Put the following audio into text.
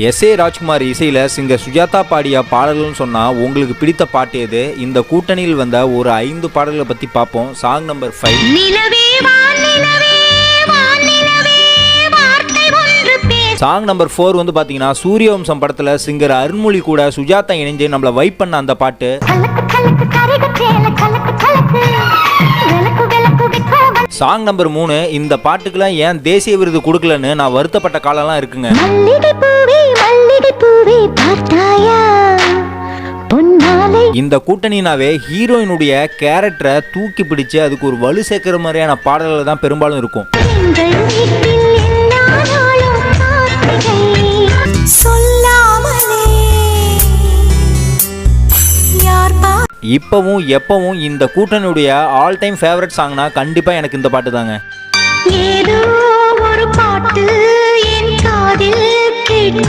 SA. Rajkumar இசையில் singer Sujatha பாடிய பாடல்கள்னு சொன்னால் உங்களுக்கு பிடித்த பாட்டு எது? இந்த கூட்டணியில் வந்த ஒரு 5 பாடல்களை பற்றி பார்ப்போம். Song number 5. சாங் நம்பர் 4 வந்து பார்த்தீங்கன்னா சூரியவம்சம் படத்தில் சிங்கர் அருண்மொழி கூட சுஜாதா இணைஞ்சு நம்மளை வைப் பண்ண அந்த பாட்டு. Song number 3. இந்த பாட்டுக்கெல்லாம் ஏன் தேசிய விருது கொடுக்கலன்னு நான் வருத்தப்பட்ட காலம்லாம் இருக்குங்க. இந்த கூட்டணினாவே ஹீரோயினுடைய கேரக்டரை தூக்கி பிடிச்சு அதுக்கு ஒரு வலு சேர்க்கிற மாதிரியான பாடல்கள் தான் பெரும்பாலும் இருக்கும். இப்பவும் எப்பவும் இந்த கூட்டணியுடைய ஆல் டைம் ஃபேவரட் சாங்னா கண்டிப்பா எனக்கு இந்த பாட்டு தாங்க. ஏதோ ஒரு பாட்டு என் காதில் கேட்க